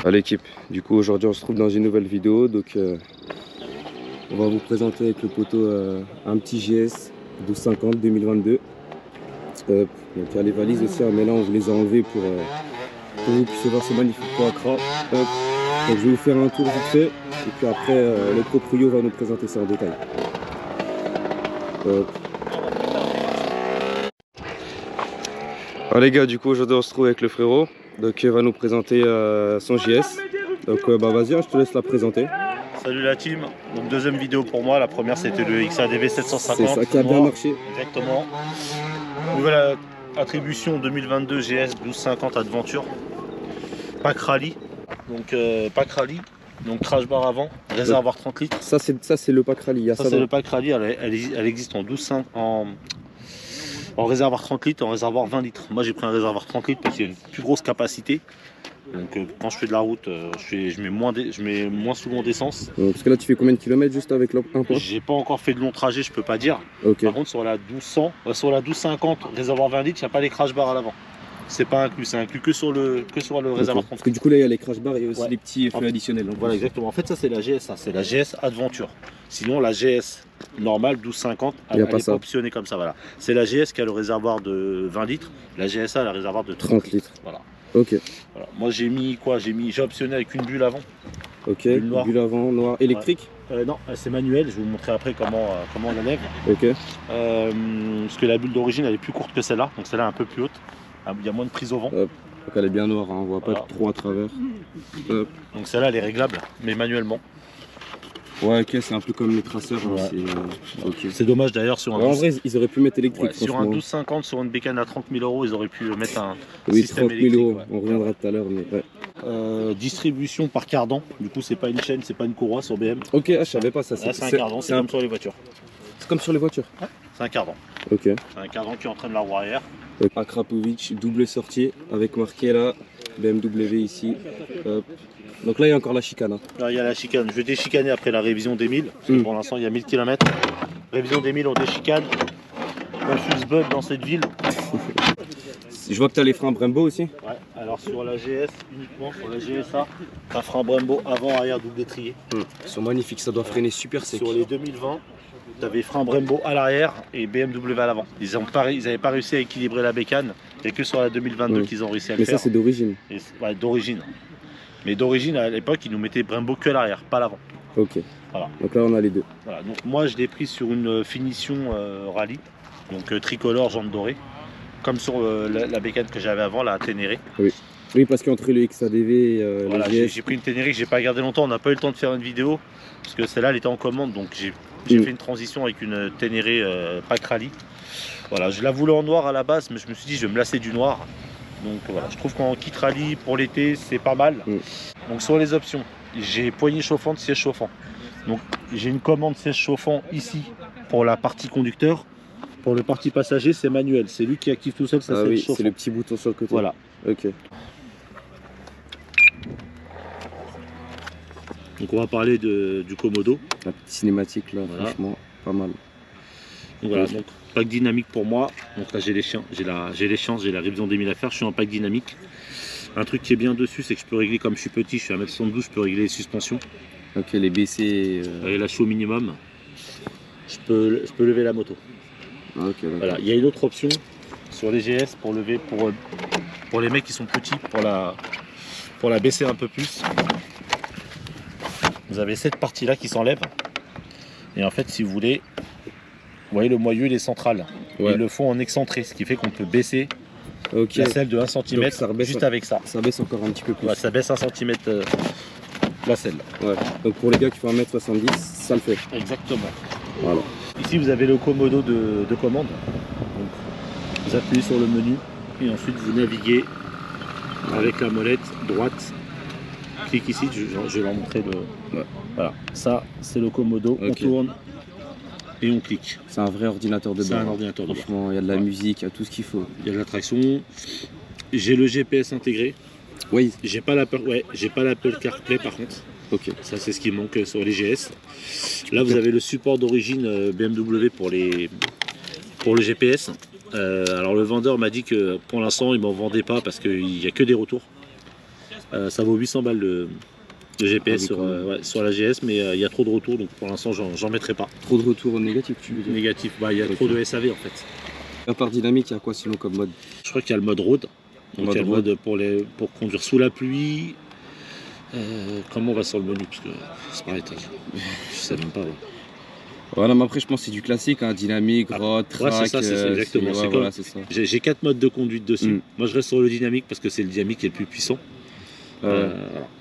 à l'équipe. Du coup aujourd'hui on se trouve dans une nouvelle vidéo, donc on va vous présenter avec le poteau un petit GS 1250 2022. Donc il y a les valises aussi, mais là on vous les a enlevées pour que vous puissiez voir ce magnifique Accra. Donc je vais vous faire un tour vite fait et puis après le proprio va nous présenter ça en détail. Alors les gars, du coup aujourd'hui on se trouve avec le frérot, donc il va nous présenter son JS. Donc vas-y, je te laisse la présenter. Salut la team, donc deuxième vidéo pour moi, la première c'était le XADV 750. C'est ça qui a bien marché. Exactement. Nouvelle attribution 2022 GS 1250 Adventure. Pack Rally, donc pack Rally, donc crash bar avant, réservoir 30 litres. Ça c'est le pack Rally. Ça c'est le pack Rally, elle existe en 12,5 en réservoir 30 litres, en réservoir 20 litres. Moi j'ai pris un réservoir 30 litres parce qu'il y a une plus grosse capacité. Donc quand je fais de la route, je mets moins souvent d'essence. Parce que là tu fais combien de kilomètres juste avec un point? J'ai pas encore fait de long trajet, je peux pas dire. Okay. Par contre sur la 1200, sur la 1250 réservoir 20 litres, il n'y a pas les crash bars à l'avant. C'est pas inclus, c'est inclus que sur le réservoir 30. Parce que du coup là il y a les crash bars et aussi les petits feux additionnels. Voilà exactement. En fait ça c'est la GS, c'est la GS Adventure. Sinon la GS normale 1250, elle n'est pas optionnée comme ça. Voilà. C'est la GS qui a le réservoir de 20 litres, la GSA a le réservoir de 30 litres. Voilà. Ok. Voilà. Moi j'ai mis quoi? J'ai optionné avec une bulle avant. Ok. Bulle avant noire électrique. Non, c'est manuel. Je vais vous montrer après comment on enlève. Ok. Parce que la bulle d'origine elle est plus courte que celle-là, donc celle-là est un peu plus haute. Il y a moins de prise au vent. Donc elle est bien noire, hein, on voit pas trop à travers. Donc celle-là elle est réglable, mais manuellement. Ouais, ok, c'est un peu comme les traceurs. Ouais. C'est dommage d'ailleurs sur un. En vrai, ils auraient pu mettre électrique. Sur un 1250, sur une bécane à 30 000 €, ils auraient pu mettre un système 30 000 €. Ouais. On reviendra tout à l'heure, mais distribution par cardan. Du coup, c'est pas une chaîne, c'est pas une courroie sur BM. Ok, je savais pas ça. C'est un cardan, c'est comme sur les voitures. C'est comme sur les voitures. Ouais. C'est un cardan. Ok. C'est un cardan qui entraîne la roue arrière. Akrapovic, double sortie avec marqué là BMW ici. Donc là il y a encore la chicane. Hein. Là il y a la chicane. Je vais déchicaner après la révision des 1000. Parce que pour l'instant il y a 1000 km. Révision des 1000 on déchicane. On suce bug dans cette ville. Je vois que tu as les freins Brembo aussi. Ouais, alors sur la GS uniquement, sur la GSA, un frein Brembo avant arrière double étrier. Ils sont magnifiques, ça doit freiner super sec. Sur les 2020, tu avais frein Brembo à l'arrière et BMW à l'avant. Ils n'avaient pas réussi à équilibrer la bécane. Il n'y a que sur la 2022 qu'ils ont réussi à le faire. Mais ça c'est d'origine. Ouais, d'origine. Mais d'origine à l'époque ils nous mettaient Brembo que à l'arrière, pas à l'avant. Ok. Voilà. Donc là on a les deux. Voilà. Donc moi je l'ai pris sur une finition rallye, donc tricolore jante dorée, comme sur la bécane que j'avais avant, la Ténéré. Oui, parce qu'entre le XADV et voilà, j'ai pris une Ténéré que j'ai pas gardé longtemps, on n'a pas eu le temps de faire une vidéo, parce que celle-là elle était en commande, donc j'ai fait une transition avec une Ténéré pack rallye. Voilà, je la voulais en noir à la base, mais je me suis dit je vais me lasser du noir. Donc voilà, je trouve qu'en kit rallye pour l'été c'est pas mal. Donc sur les options, j'ai poignée chauffante, siège chauffant. Donc j'ai une commande siège chauffant ici pour la partie conducteur. Pour le partie passager c'est manuel, c'est lui qui active tout seul sa siège chauffant. C'est le petit bouton sur le côté. Voilà. Ok. Donc on va parler du Komodo. La petite cinématique là, voilà. Franchement pas mal. Donc voilà, donc pack dynamique pour moi. Donc là j'ai les chiens, j'ai la révision des 1000 à faire, je suis en pack dynamique. Un truc qui est bien dessus, c'est que je peux régler, comme je suis petit, je suis à 1m72, je peux régler les suspensions. Ok, les baisser. Et là je suis au minimum. Je peux lever la moto. Okay, voilà, il y a une autre option sur les GS pour lever pour les mecs qui sont petits, pour la baisser un peu plus. Vous avez cette partie là qui s'enlève. Et en fait si vous voulez, vous voyez le moyeu il est central. Ils le font en excentré, ce qui fait qu'on peut baisser la selle de 1 cm juste avec ça. Ça baisse encore un petit peu plus. Ouais, ça baisse 1 cm la selle. Ouais. Donc pour les gars qui font 1m70, ça le fait. Exactement. Voilà. Ici vous avez le Komodo de commande. Donc, vous appuyez sur le menu et ensuite vous naviguez avec la molette droite. Clique ici, je vais leur montrer le. Voilà, ça c'est le Komodo. On tourne et on clique. C'est un vrai ordinateur de bord. C'est un ordinateur de bord. Franchement, il y a de la musique, il y a tout ce qu'il faut. Il y a de la traction. J'ai le GPS intégré. Oui. J'ai pas l'Apple CarPlay par contre. Ok. Ça c'est ce qui manque sur les GS. Là vous avez le support d'origine BMW pour le GPS. Alors le vendeur m'a dit que pour l'instant il m'en vendait pas parce qu'il n'y a que des retours. Ça vaut 800 balles le GPS Ah oui, sur la GS, mais il y a trop de retours, donc pour l'instant j'en mettrai pas. Trop de retours négatifs, tu veux dire? Négatif, bah il y a Ok. trop de SAV en fait. À part dynamique, il y a quoi sinon comme mode? Je crois qu'il y a le mode road, donc Mode il y a le road. mode pour conduire sous la pluie. Comment on va sur le menu? Parce que c'est pareil, je sais même pas. Ouais. Voilà, mais après, je pense que c'est du classique, hein, dynamique, road, Ouais, track. c'est ça, c'est exactement. ouais, C'est voilà, comme- c'est ça. J'ai 4 modes de conduite dessus. Mm. Moi je reste sur le dynamique parce que c'est le dynamique qui est le plus puissant. Ouais.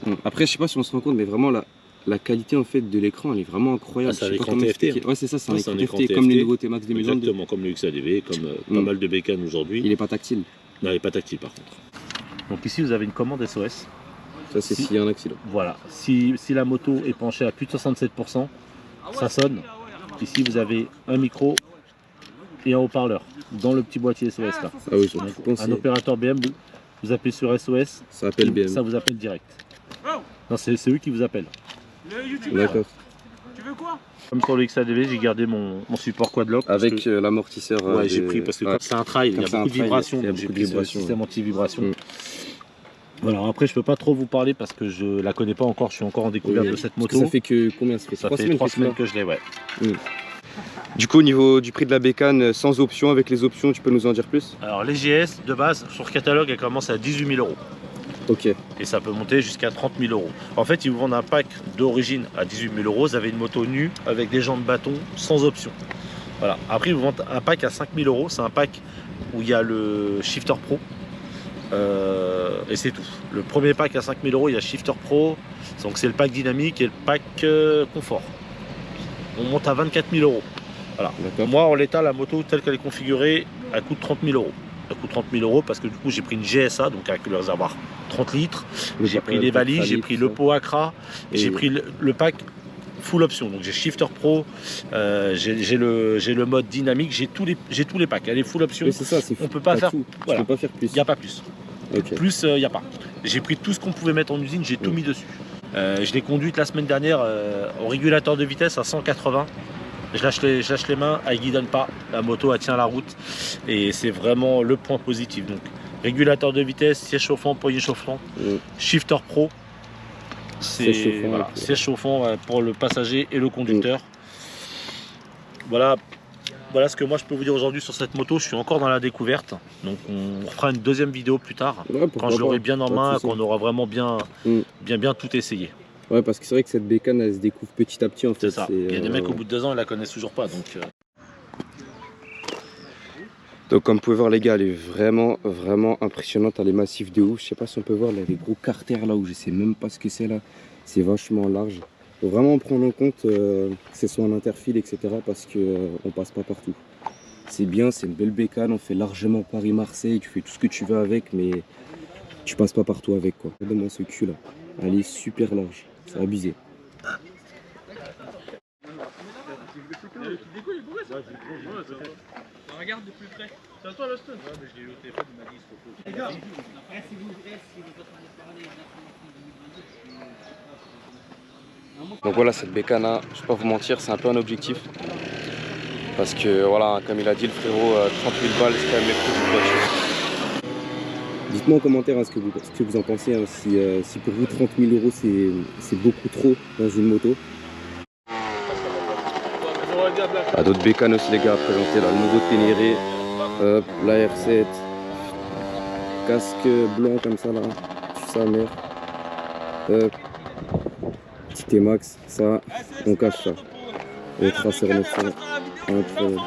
Voilà. Après, je sais pas si on se rend compte, mais vraiment, la qualité en fait de l'écran, elle est vraiment incroyable. Ah, c'est un Je sais pas écran comment TFT, expliquer. Ouais, c'est ça, c'est un Ouais, c'est écran un écran TFT, comme les TFT. nouveaux T-Max 2022. Exactement, comme le XADV, comme pas mal de bécanes aujourd'hui. Il est pas tactile. Non, il n'est pas tactile par contre. Donc ici vous avez une commande SOS. Ça, c'est Si. s'il y a un accident. Voilà, si la moto est penchée à plus de 67%, ça sonne. Ici vous avez un micro et un haut-parleur dans le petit boîtier SOS là. Ah oui, je Donc, pense un opérateur BM, vous appelez sur SOS, ça appelle BM. ça vous appelle direct. Non, c'est eux qui vous appellent. D'accord. Comme sur le XADV, j'ai gardé mon support quadlock. parce Avec que- l'amortisseur. Ouais, j'ai pris parce que ouais. comme c'est un trail, il y Comme a c'est un beaucoup de trail, vibrations, il y a donc j'ai beaucoup de pris ce vibrations. système anti-vibration. Mm. Voilà, après je peux pas trop vous parler parce que je la connais pas encore, je suis encore en découverte Oui. de cette Parce que moto. ça fait que combien? Ça fait Ça 3 fait semaines 3 que tu l'as. semaines que je l'ai, ouais. Du coup, au niveau du prix de la bécane, sans option, avec les options, tu peux nous en dire plus? Alors les GS de base sur catalogue elles commencent à 18 000 euros Ok. et ça peut monter jusqu'à 30 000 euros. En fait ils vous vendent un pack d'origine à 18 000 euros, vous avez une moto nue avec des jambes bâton sans option. Voilà. Après ils vous vendent un pack à 5 000 euros, c'est un pack où il y a le Shifter Pro. Et c'est tout. Le premier pack à 5 000 euros, il y a Shifter Pro, donc c'est le pack dynamique et le pack confort. On monte à 24 000 euros. Voilà. D'accord. Moi, en l'état, la moto telle qu'elle est configurée, elle coûte 30 000 euros. Elle coûte 30 000 euros parce que du coup, j'ai pris une GSA, donc avec le réservoir 30 litres. J'ai pris les valises, j'ai pris le pot Accra et j'ai pris le pack full option. Donc j'ai Shifter Pro, j'ai le mode dynamique, j'ai tous les packs. Elle est full option. Oui, c'est ça, c'est On peut pas t'as faire- tout. voilà. Tu peux pas faire plus. Il n'y a pas plus. Ok. Plus, il n'y a pas. J'ai pris tout ce qu'on pouvait mettre en usine, j'ai tout mis dessus. Je l'ai conduite la semaine dernière au régulateur de vitesse à 180. Je lâche les mains, elle ne guidonne pas. La moto, elle tient la route. Et c'est vraiment le point positif. Donc, régulateur de vitesse, siège chauffant, poignée chauffant, Shifter Pro. Siège chauffant, Voilà, ok. siège chauffant pour le passager et le conducteur. Voilà ce que moi je peux vous dire aujourd'hui sur cette moto. Je suis encore dans la découverte. Donc on fera une deuxième vidéo plus tard. Ouais, Quand pourquoi je l'aurai pas. bien en Pas de main, souci. qu'on aura vraiment bien tout essayé. Ouais, parce que c'est vrai que cette bécane, elle se découvre petit à petit en fait. C'est ça. Il y a des mecs au bout de 2 ans, ils la connaissent toujours pas. Donc comme vous pouvez voir les gars, elle est vraiment impressionnante, elle est massive de ouf. Je sais pas si on peut voir là, les gros carters là où je sais même pas ce que c'est là. C'est vachement large. Faut vraiment prendre en compte que ce soit un interfile, etc. parce que on passe pas partout. C'est bien, c'est une belle bécane, on fait largement Paris-Marseille, tu fais tout ce que tu veux avec, mais tu passes pas partout avec quoi. Regardez-moi ce cul là, elle est super large, c'est abusé. Regarde de plus près. C'est à toi le stun. Ouais, mais je l'ai eu au téléphone, il m'a dit il se repose. Après, si vous êtes en train de parler Donc voilà, cette bécane là, je vais pas vous mentir, c'est un peu un objectif. Parce que voilà, comme il a dit le frérot, 30 000 balles c'est quand même les prix d'une voiture. Dites-moi en commentaire hein, ce que vous en pensez, hein, si pour vous 30 000 euros c'est beaucoup trop dans une moto. Ah, d'autres bécanes aussi les gars à présenter là, le nouveau Ténéré, la R7, casque blanc comme ça là, sa mère, petit T-Max, ça, on cache ça, le traceur 900, incroyable.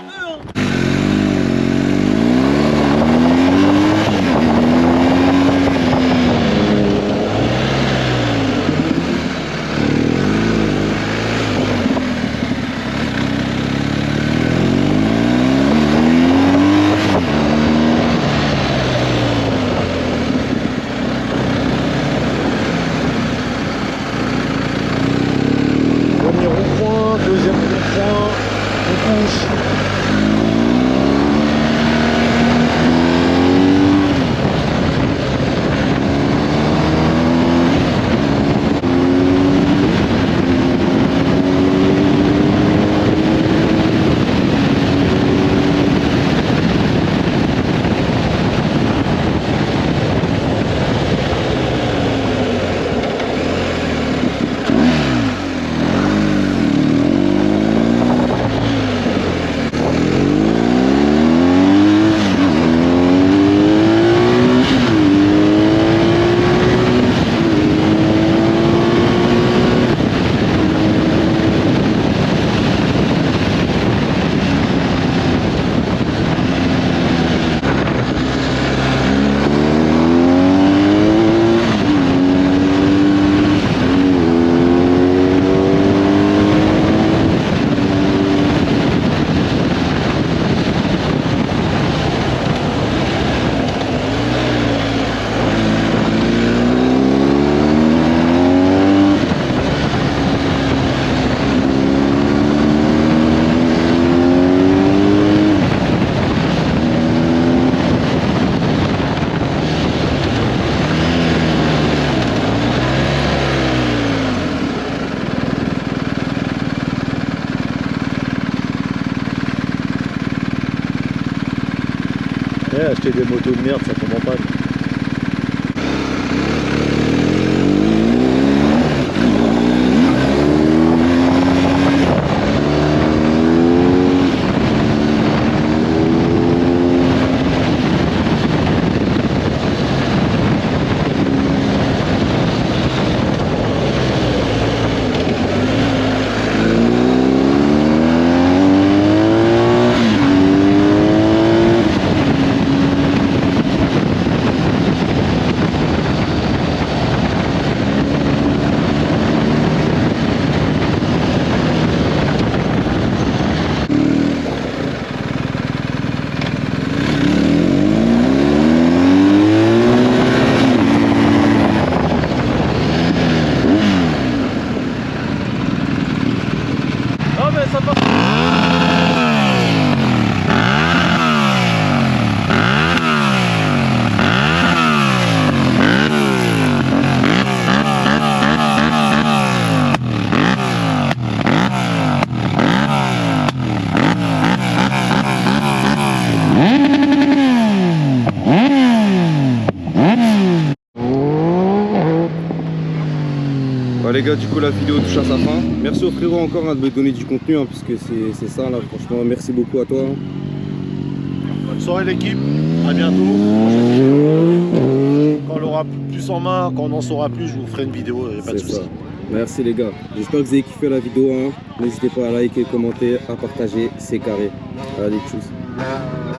Premier rond-point, deuxième rond-point, on touche. acheter des motos de merde, ça tombe en panne. Non mais ça passe. Ouais, les gars, du coup la vidéo touche à sa fin. Merci au frérot encore de me donner du contenu, puisque c'est ça là, franchement merci beaucoup à toi. Bonne soirée l'équipe, à bientôt. Quand on l'aura plus en main, quand on en saura plus, je vous ferai une vidéo, pas de C'est ça. soucis. Merci les gars. J'espère que vous avez kiffé la vidéo. N'hésitez pas à liker, commenter, à partager. C'est carré. Allez, tchuss.